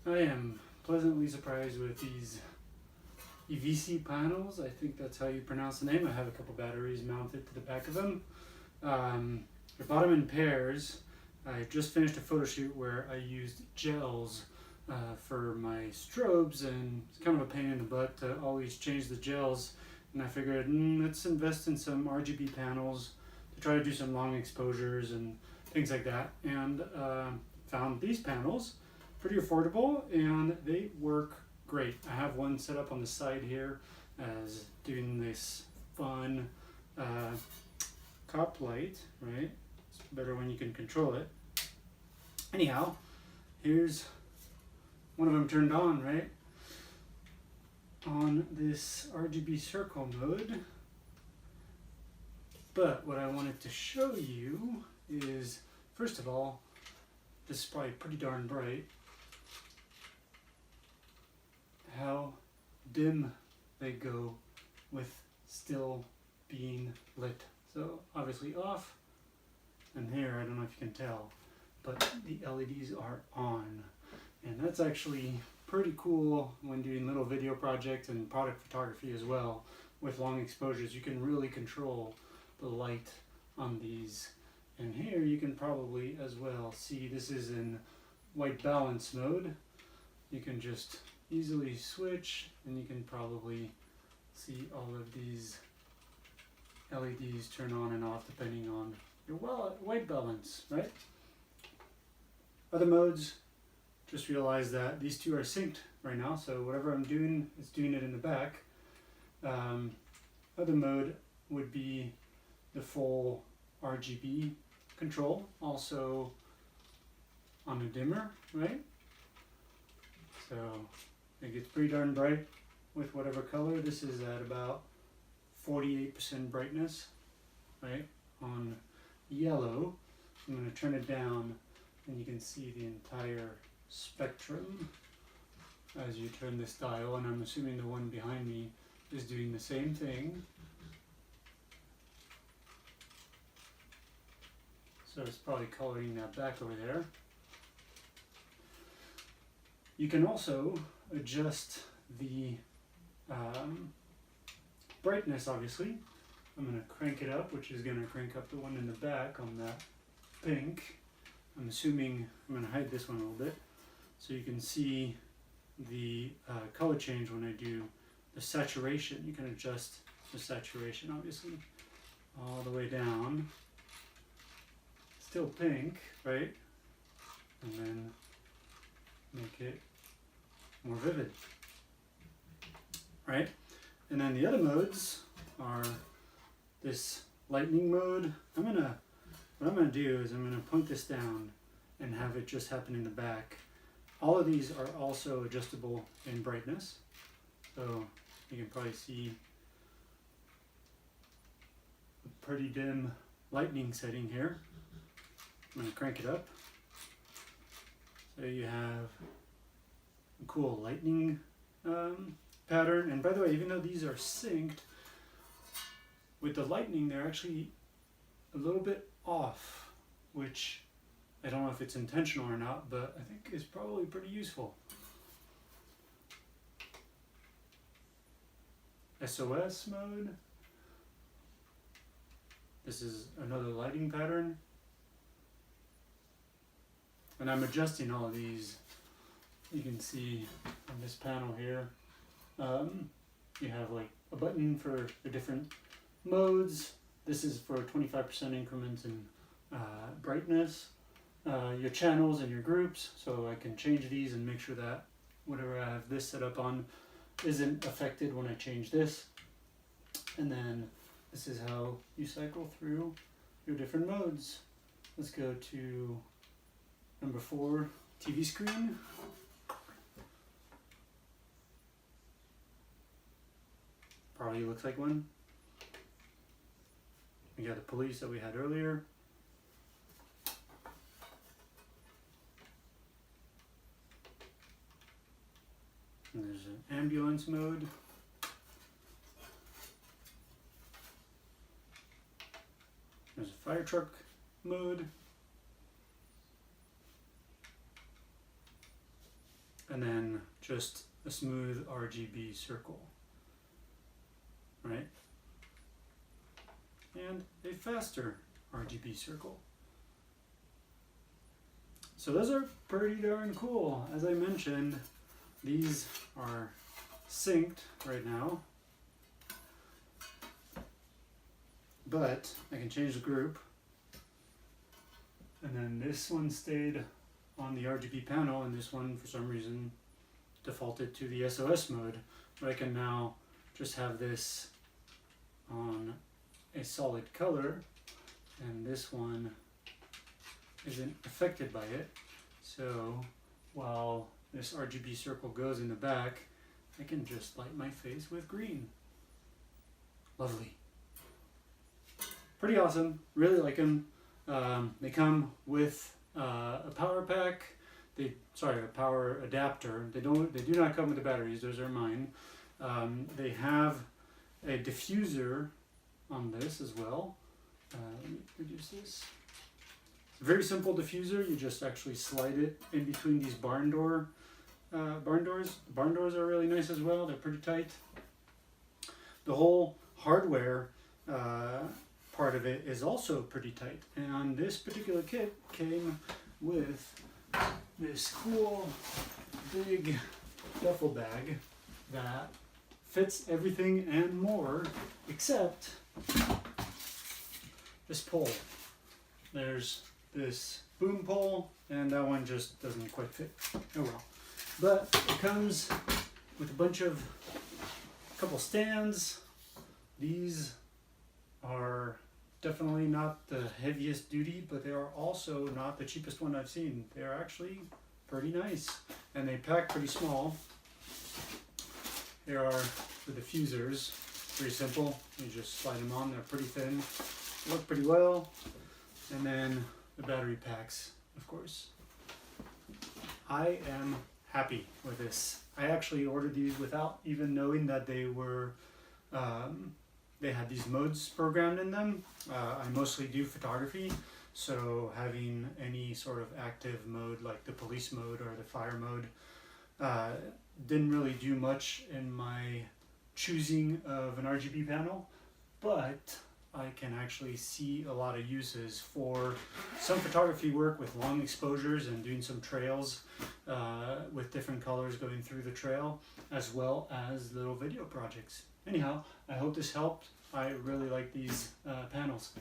I am pleasantly surprised with these IVISII panels. I think that's how you pronounce the name. I have a couple batteries mounted to the back of them. I bought them in pairs. I just finished a photo shoot where I used gels for my strobes, and it's kind of a pain in the butt to always change the gels. And I figured, let's invest in some RGB panels to try to do some long exposures and things like that. And found these panels pretty affordable, and they work great. I have one set up on the side here as doing this fun cop light, right? It's better when you can control it. Anyhow, here's one of them turned on, right? On this RGB circle mode. But what I wanted to show you is, first of all, this is probably pretty darn bright, how dim they go with still being lit. So obviously off, and here, I don't know if you can tell, but the LEDs are on. And that's actually pretty cool when doing little video projects and product photography as well. With long exposures, you can really control the light on these. And here you can probably as well see this is in white balance mode. You can just easily switch, and you can probably see all of these LEDs turn on and off depending on your white balance, right? Other modes, just realize that these two are synced right now, so whatever I'm doing, it's doing it in the back. Other mode would be the full RGB control, also on a dimmer, right? So it gets pretty darn bright with whatever color. This is at about 48% brightness, right? On yellow, I'm going to turn it down, and you can see the entire spectrum as you turn this dial, and I'm assuming the one behind me is doing the same thing. So it's probably coloring that back over there. You can also adjust the brightness, obviously. I'm going to crank it up, which is going to crank up the one in the back on that pink. I'm assuming I'm going to hide this one a little bit so you can see the color change when I do the saturation. You can adjust the saturation, obviously, all the way down. Still pink, right? And then make it more vivid, right? And then the other modes are this lightning mode. What I'm gonna do is I'm gonna point this down and have it just happen in the back. All of these are also adjustable in brightness. So you can probably see a pretty dim lightning setting here. I'm gonna crank it up. So you have a cool lightning pattern. And by the way, even though these are synced, with the lightning, they're actually a little bit off, which I don't know if it's intentional or not, but I think is probably pretty useful. SOS mode. This is another lighting pattern. And I'm adjusting all of these. You can see on this panel here, you have like a button for the different modes. This is for 25% increments in brightness. Your channels and your groups, so I can change these and make sure that whatever I have this set up on isn't affected when I change this. And then this is how you cycle through your different modes. Let's go to number 4, TV screen. Probably looks like one. We got the police that we had earlier. And there's an ambulance mode. There's a fire truck mode. and then just a smooth RGB circle, right? And a faster RGB circle. So those are pretty darn cool. As I mentioned, these are synced right now, but I can change the group, and then this one stayed on the RGB panel, and this one for some reason defaulted to the Sos mode, but I can now just have this on a solid color, and this one isn't affected by it. So while this RGB circle goes in the back, I can just light my face with green. Lovely. Pretty awesome. Really like them. They come with a power pack. A power adapter. They do not come with the batteries. Those are mine. They have a diffuser on this as well. Let me produce this. It's a very simple diffuser. You just actually slide it in between these barn doors. The barn doors are really nice as well. They're pretty tight. The whole hardware part of it is also pretty tight. And this particular kit came with this cool big duffel bag that fits everything and more except this pole. There's this boom pole, and that one just doesn't quite fit. Oh well. But it comes with a couple stands. These are definitely not the heaviest duty, but they are also not the cheapest one I've seen. They are actually pretty nice, and they pack pretty small. Here are the diffusers. Pretty simple. You just slide them on. They're pretty thin. Work pretty well. And then the battery packs, of course. I am happy with this. I actually ordered these without even knowing that they were they had these modes programmed in them. I mostly do photography, so having any sort of active mode like the police mode or the fire mode didn't really do much in my choosing of an RGB panel, but I can actually see a lot of uses for some photography work with long exposures and doing some trails with different colors going through the trail, as well as little video projects. Anyhow, I hope this helped. I really like these panels.